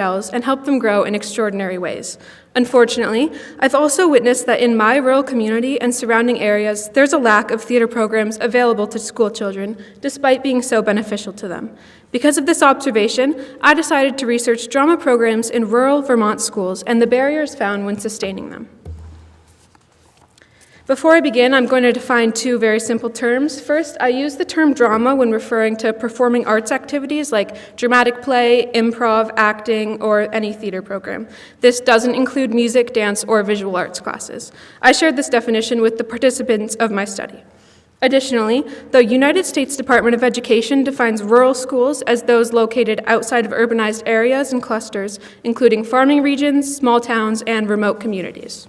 and help them grow in extraordinary ways. Unfortunately, I've also witnessed that in my rural community and surrounding areas, there's a lack of theater programs available to school children, despite being so beneficial to them. Because of this observation, I decided to research drama programs in rural Vermont schools and the barriers found when sustaining them. Before I begin, I'm going to define two very simple terms. First, I use the term drama when referring to performing arts activities like dramatic play, improv, acting, or any theater program. This doesn't include music, dance, or visual arts classes. I shared this definition with the participants of my study. Additionally, the United States Department of Education defines rural schools as those located outside of urbanized areas and clusters, including farming regions, small towns, and remote communities.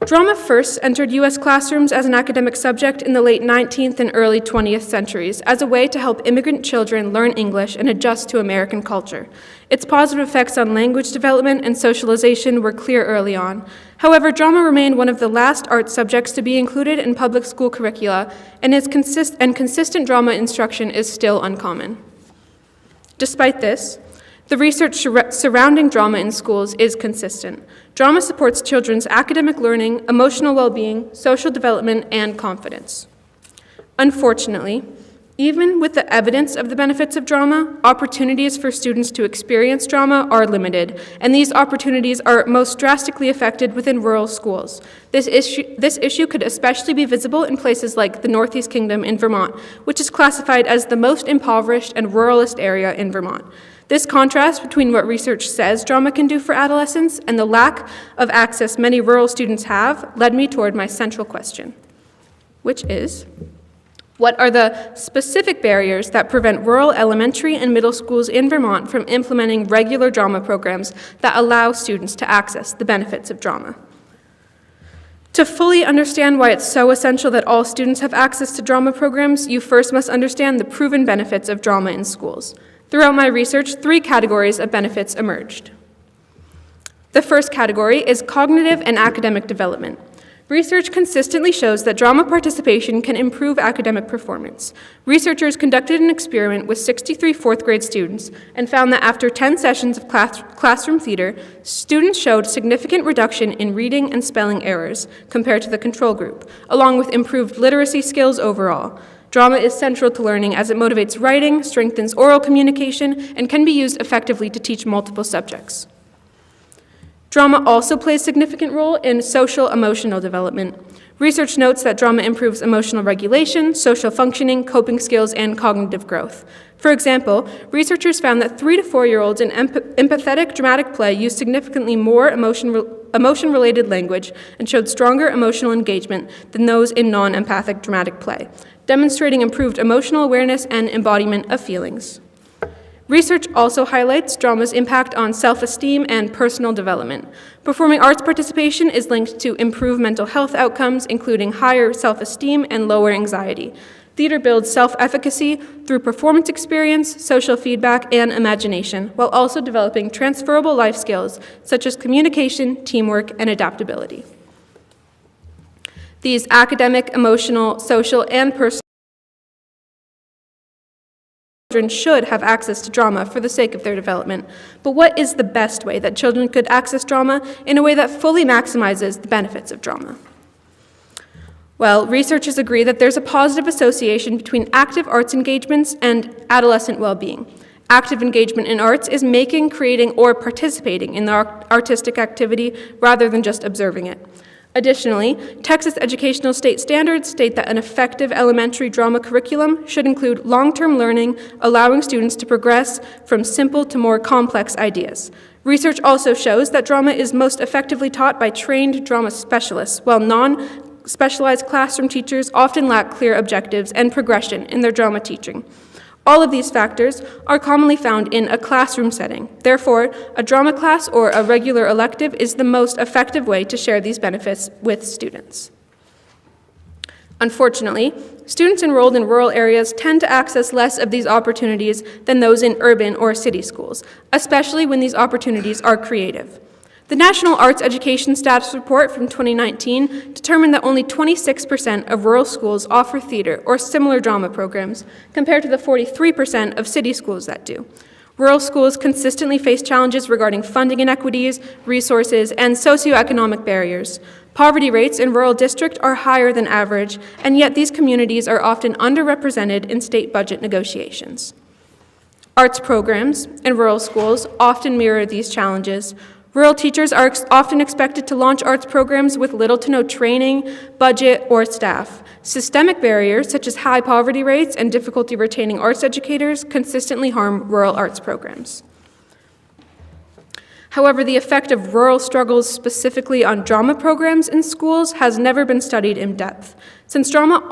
Drama first entered U.S. classrooms as an academic subject in the late 19th and early 20th centuries as a way to help immigrant children learn English and adjust to American culture. Its positive effects on language development and socialization were clear early on. However, drama remained one of the last art subjects to be included in public school curricula, and consistent drama instruction is still uncommon. Despite this, the research surrounding drama in schools is consistent. Drama supports children's academic learning, emotional well-being, social development, and confidence. Unfortunately, even with the evidence of the benefits of drama, opportunities for students to experience drama are limited, and these opportunities are most drastically affected within rural schools. This issue could especially be visible in places like the Northeast Kingdom in Vermont, which is classified as the most impoverished and ruralist area in Vermont. This contrast between what research says drama can do for adolescents and the lack of access many rural students have led me toward my central question, which is, what are the specific barriers that prevent rural elementary and middle schools in Vermont from implementing regular drama programs that allow students to access the benefits of drama? To fully understand why it's so essential that all students have access to drama programs, you first must understand the proven benefits of drama in schools. Throughout my research, 3 categories of benefits emerged. The first category is cognitive and academic development. Research consistently shows that drama participation can improve academic performance. Researchers conducted an experiment with 63 fourth grade students and found that after 10 sessions of classroom theater, students showed significant reduction in reading and spelling errors compared to the control group, along with improved literacy skills overall. Drama is central to learning as it motivates writing, strengthens oral communication, and can be used effectively to teach multiple subjects. Drama also plays a significant role in social-emotional development. Research notes that drama improves emotional regulation, social functioning, coping skills, and cognitive growth. For example, researchers found that 3 to 4-year-olds in empathetic dramatic play used significantly more emotion-related language and showed stronger emotional engagement than those in non-empathic dramatic play, demonstrating improved emotional awareness and embodiment of feelings. Research also highlights drama's impact on self-esteem and personal development. Performing arts participation is linked to improved mental health outcomes, including higher self-esteem and lower anxiety. Theater builds self-efficacy through performance experience, social feedback, and imagination, while also developing transferable life skills such as communication, teamwork, and adaptability. These academic, emotional, social, and personal children should have access to drama for the sake of their development. But what is the best way that children could access drama in a way that fully maximizes the benefits of drama? Well, researchers agree that there's a positive association between active arts engagements and adolescent well-being. Active engagement in arts is making, creating, or participating in the artistic activity rather than just observing it. Additionally, Texas educational state standards state that an effective elementary drama curriculum should include long-term learning, allowing students to progress from simple to more complex ideas. Research also shows that drama is most effectively taught by trained drama specialists, while non-specialized classroom teachers often lack clear objectives and progression in their drama teaching. All of these factors are commonly found in a classroom setting. Therefore, a drama class or a regular elective is the most effective way to share these benefits with students. Unfortunately, students enrolled in rural areas tend to access less of these opportunities than those in urban or city schools, especially when these opportunities are creative. The National Arts Education Status Report from 2019 determined that only 26% of rural schools offer theater or similar drama programs, compared to the 43% of city schools that do. Rural schools consistently face challenges regarding funding inequities, resources, and socioeconomic barriers. Poverty rates in rural districts are higher than average, and yet these communities are often underrepresented in state budget negotiations. Arts programs in rural schools often mirror these challenges. Rural teachers are often expected to launch arts programs with little to no training, budget, or staff. Systemic barriers, such as high poverty rates and difficulty retaining arts educators, consistently harm rural arts programs. However, the effect of rural struggles specifically on drama programs in schools has never been studied in depth. Since drama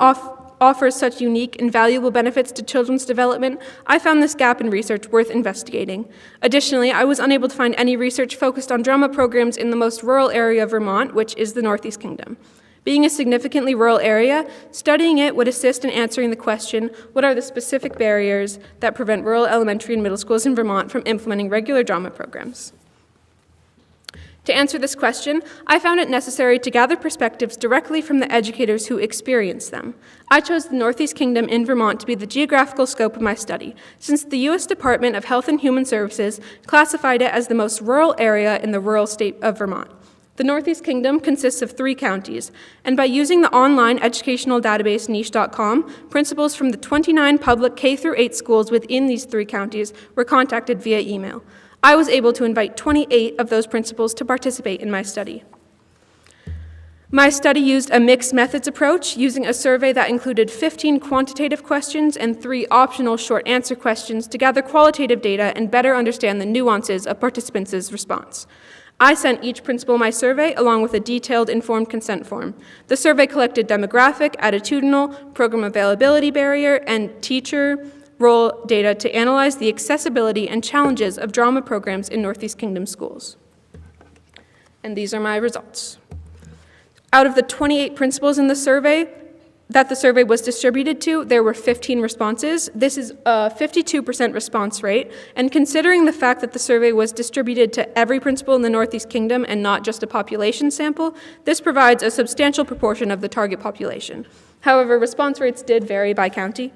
offers such unique and valuable benefits to children's development, I found this gap in research worth investigating. Additionally, I was unable to find any research focused on drama programs in the most rural area of Vermont, which is the Northeast Kingdom. Being a significantly rural area, studying it would assist in answering the question, what are the specific barriers that prevent rural elementary and middle schools in Vermont from implementing regular drama programs? To answer this question, I found it necessary to gather perspectives directly from the educators who experience them. I chose the Northeast Kingdom in Vermont to be the geographical scope of my study, since the U.S. Department of Health and Human Services classified it as the most rural area in the rural state of Vermont. The Northeast Kingdom consists of 3 counties, and by using the online educational database niche.com, principals from the 29 public K-8 schools within these 3 counties were contacted via email. I was able to invite 28 of those principals to participate in my study. My study used a mixed methods approach, using a survey that included 15 quantitative questions and 3 optional short answer questions to gather qualitative data and better understand the nuances of participants' response. I sent each principal my survey along with a detailed informed consent form. The survey collected demographic, attitudinal, program availability barrier, and teacher role data to analyze the accessibility and challenges of drama programs in Northeast Kingdom schools. And these are my results. Out of the 28 principals in the survey that the survey was distributed to, there were 15 responses. This is a 52% response rate, and considering the fact that the survey was distributed to every principal in the Northeast Kingdom and not just a population sample, this provides a substantial proportion of the target population. However, response rates did vary by county.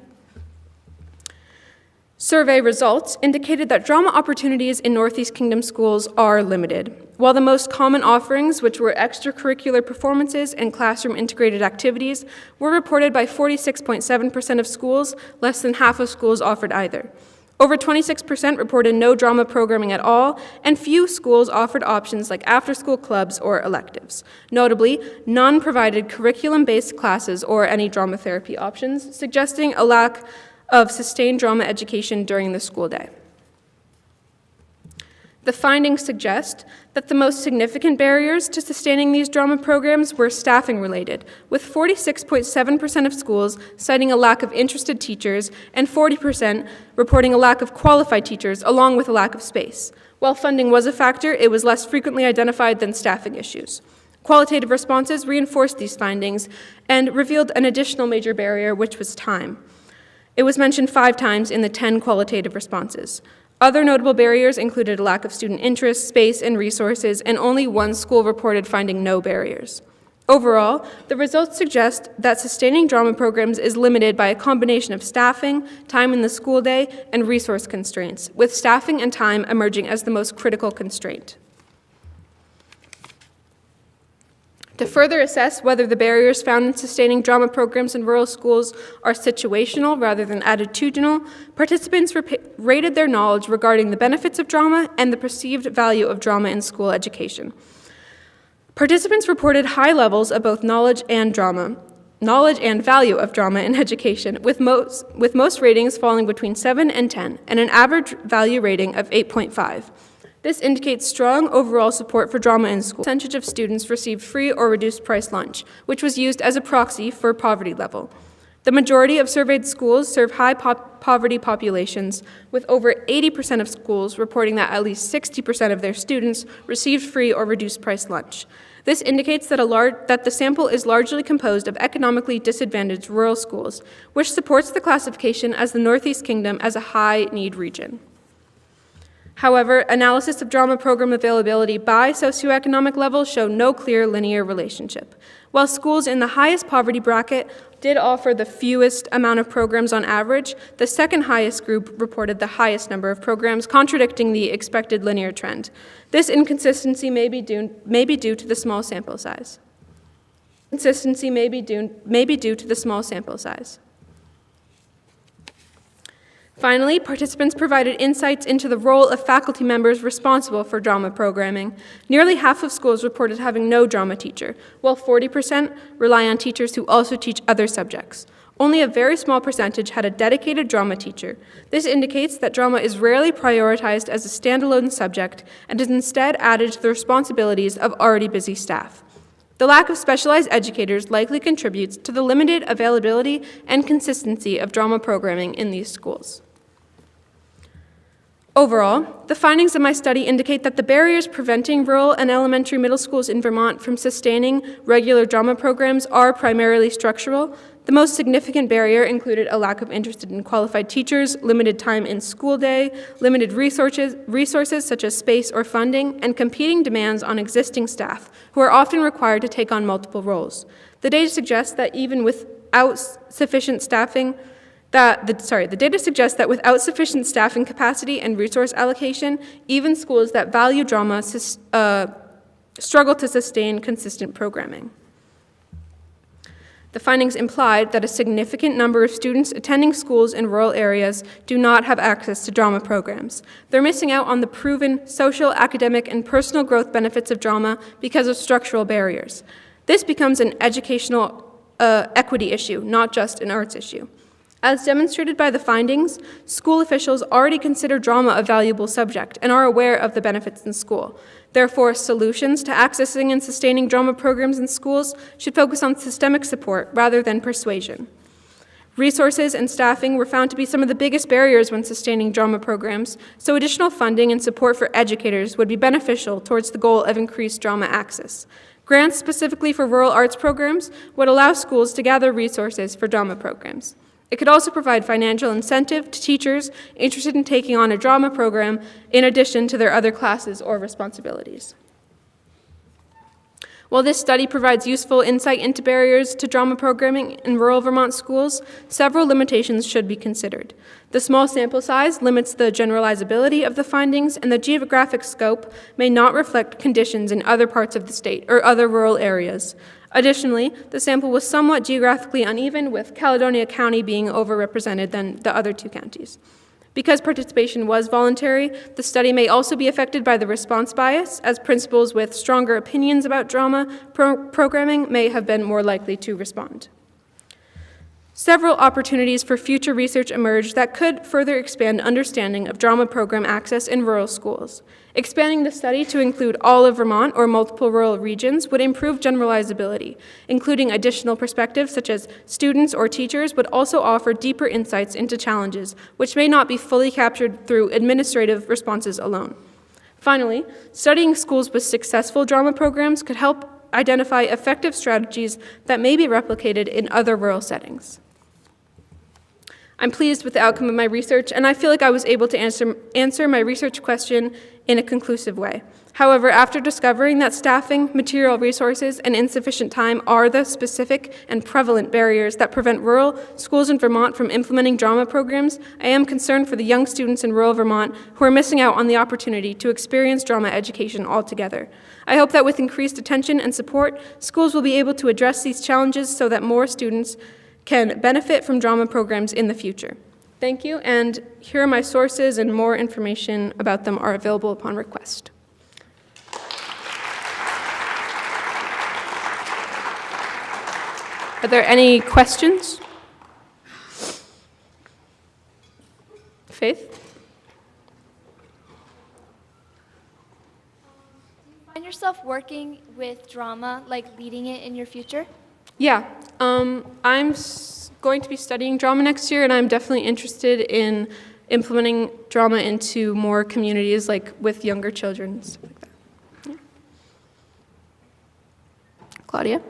Survey results indicated that drama opportunities in Northeast Kingdom schools are limited. While the most common offerings, which were extracurricular performances and classroom integrated activities, were reported by 46.7% of schools, less than half of schools offered either. Over 26% reported no drama programming at all, and few schools offered options like after-school clubs or electives. Notably, none provided curriculum-based classes or any drama therapy options, suggesting a lack of sustained drama education during the school day. The findings suggest that the most significant barriers to sustaining these drama programs were staffing related, with 46.7% of schools citing a lack of interested teachers and 40% reporting a lack of qualified teachers along with a lack of space. While funding was a factor, it was less frequently identified than staffing issues. Qualitative responses reinforced these findings and revealed an additional major barrier, which was time. It was mentioned 5 times in the 10 qualitative responses. Other notable barriers included a lack of student interest, space, and resources, and only 1 school reported finding no barriers. Overall, the results suggest that sustaining drama programs is limited by a combination of staffing, time in the school day, and resource constraints, with staffing and time emerging as the most critical constraint. To further assess whether the barriers found in sustaining drama programs in rural schools are situational rather than attitudinal, participants rated their knowledge regarding the benefits of drama and the perceived value of drama in school education. Participants reported high levels of both knowledge and value of drama in education, with most ratings falling between 7 and 10, and an average value rating of 8.5. This indicates strong overall support for drama in school. The percentage of students received free or reduced price lunch, which was used as a proxy for poverty level. The majority of surveyed schools serve high poverty populations, with over 80% of schools reporting that at least 60% of their students received free or reduced price lunch. This indicates that the sample is largely composed of economically disadvantaged rural schools, which supports the classification as the Northeast Kingdom as a high-need region. However, analysis of drama program availability by socioeconomic level show no clear linear relationship. While schools in the highest poverty bracket did offer the fewest amount of programs on average, the second highest group reported the highest number of programs, contradicting the expected linear trend. This inconsistency may be due to the small sample size. Finally, participants provided insights into the role of faculty members responsible for drama programming. Nearly half of schools reported having no drama teacher, while 40% rely on teachers who also teach other subjects. Only a very small percentage had a dedicated drama teacher. This indicates that drama is rarely prioritized as a standalone subject and is instead added to the responsibilities of already busy staff. The lack of specialized educators likely contributes to the limited availability and consistency of drama programming in these schools. Overall, the findings of my study indicate that the barriers preventing rural and elementary middle schools in Vermont from sustaining regular drama programs are primarily structural. The most significant barrier included a lack of interest in qualified teachers, limited time in school day, limited resources such as space or funding, and competing demands on existing staff, who are often required to take on multiple roles. The data suggests that even without sufficient staffing, the data suggests that without sufficient staffing capacity and resource allocation, even schools that value drama struggle to sustain consistent programming. The findings implied that a significant number of students attending schools in rural areas do not have access to drama programs. They're missing out on the proven social, academic, and personal growth benefits of drama because of structural barriers. This becomes an educational equity issue, not just an arts issue. As demonstrated by the findings, school officials already consider drama a valuable subject and are aware of the benefits in school. Therefore, solutions to accessing and sustaining drama programs in schools should focus on systemic support rather than persuasion. Resources and staffing were found to be some of the biggest barriers when sustaining drama programs, so additional funding and support for educators would be beneficial towards the goal of increased drama access. Grants specifically for rural arts programs would allow schools to gather resources for drama programs. It could also provide financial incentive to teachers interested in taking on a drama program in addition to their other classes or responsibilities. While this study provides useful insight into barriers to drama programming in rural Vermont schools, several limitations should be considered. The small sample size limits the generalizability of the findings, and the geographic scope may not reflect conditions in other parts of the state or other rural areas. Additionally, the sample was somewhat geographically uneven, with Caledonia County being overrepresented than the other two counties. Because participation was voluntary, the study may also be affected by the response bias, as principals with stronger opinions about drama programming may have been more likely to respond. Several opportunities for future research emerged that could further expand understanding of drama program access in rural schools. Expanding the study to include all of Vermont or multiple rural regions would improve generalizability. Including additional perspectives such as students or teachers would also offer deeper insights into challenges, which may not be fully captured through administrative responses alone. Finally, studying schools with successful drama programs could help identify effective strategies that may be replicated in other rural settings. I'm pleased with the outcome of my research, and I feel like I was able to answer my research question in a conclusive way. However, after discovering that staffing, material resources, and insufficient time are the specific and prevalent barriers that prevent rural schools in Vermont from implementing drama programs, I am concerned for the young students in rural Vermont who are missing out on the opportunity to experience drama education altogether. I hope that with increased attention and support, schools will be able to address these challenges so that more students can benefit from drama programs in the future. Thank you, and here are my sources, and more information about them are available upon request. Are there any questions? Faith? Do you find yourself working with drama, like leading it in your future? Yeah, I'm going to be studying drama next year, and I'm definitely interested in implementing drama into more communities, like with younger children and stuff like that. Yeah. Claudia?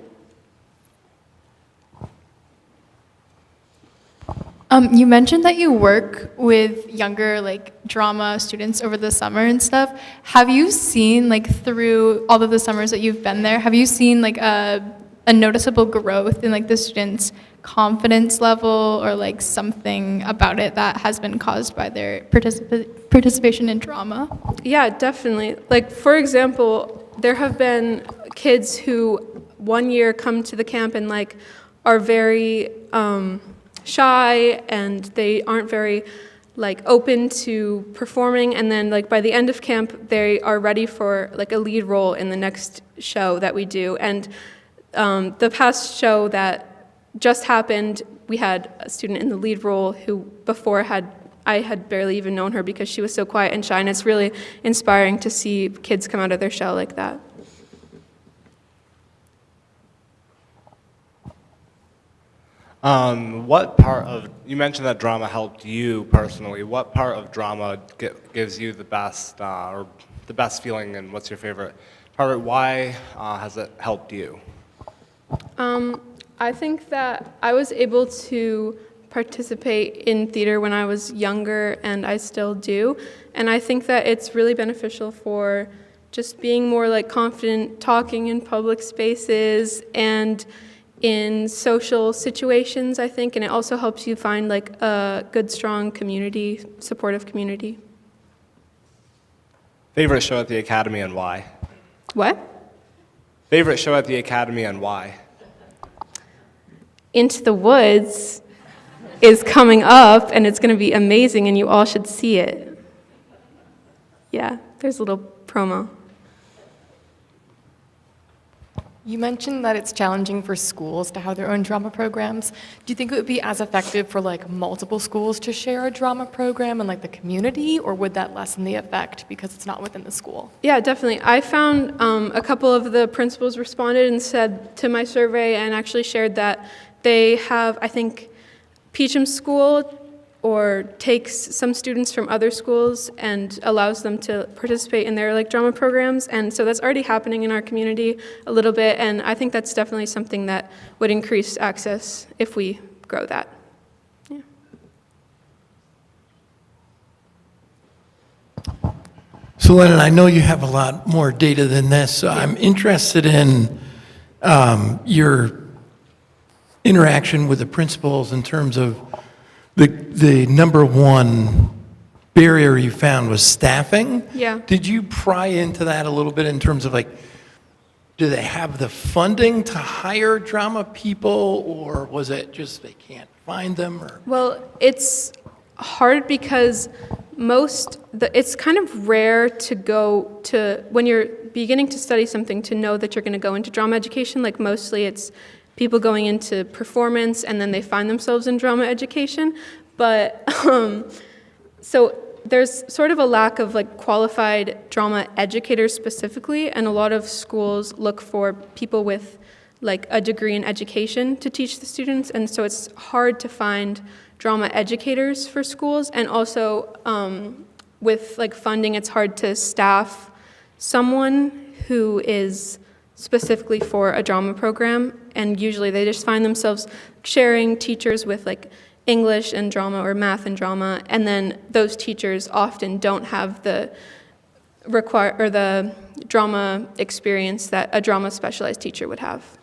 You mentioned that you work with younger drama students over the summer and stuff. Have you seen through all of the summers that you've been there, have you seen a noticeable growth in the students' confidence level or something about it that has been caused by their participation in drama? Yeah, definitely. For example, there have been kids who one year come to the camp and are very shy and they aren't very open to performing, and then by the end of camp they are ready for a lead role in the next show that we do. And the past show that just happened, we had a student in the lead role who before I had barely even known her because she was so quiet and shy, and it's really inspiring to see kids come out of their shell like that. What part of, you mentioned that drama helped you personally. What part of drama gives you the best or the best feeling, and what's your favorite part? Why has it helped you? I think that I was able to participate in theater when I was younger, and I still do. And I think that it's really beneficial for just being more confident talking in public spaces and in social situations, I think. And it also helps you find a good, strong community, supportive community. Favorite show at the Academy and why? What? Favorite show at the Academy and why? Into the Woods is coming up, and it's going to be amazing, and you all should see it. Yeah, there's a little promo. You mentioned that it's challenging for schools to have their own drama programs. Do you think it would be as effective for multiple schools to share a drama program in the community, or would that lessen the effect because it's not within the school? Yeah, definitely. I found a couple of the principals responded and said to my survey and actually shared that they have, I think, Peacham School or takes some students from other schools and allows them to participate in their drama programs. And so that's already happening in our community a little bit, and I think that's definitely something that would increase access if we grow that. Yeah. So Lennon, I know you have a lot more data than this, so I'm interested in your interaction with the principals in terms of the number one barrier you found was staffing. Yeah. Did you pry into that a little bit in terms of do they have the funding to hire drama people, or was it just they can't find them? Or? Well, it's hard because it's kind of rare to go to, when you're beginning to study something, to know that you're going to go into drama education. Mostly it's people going into performance and then they find themselves in drama education. But so there's sort of a lack of qualified drama educators specifically, and a lot of schools look for people with a degree in education to teach the students, and so it's hard to find drama educators for schools. And also with funding, it's hard to staff someone who is specifically for a drama program, and usually they just find themselves sharing teachers with English and drama or math and drama, and then those teachers often don't have the the drama experience that a drama specialized teacher would have.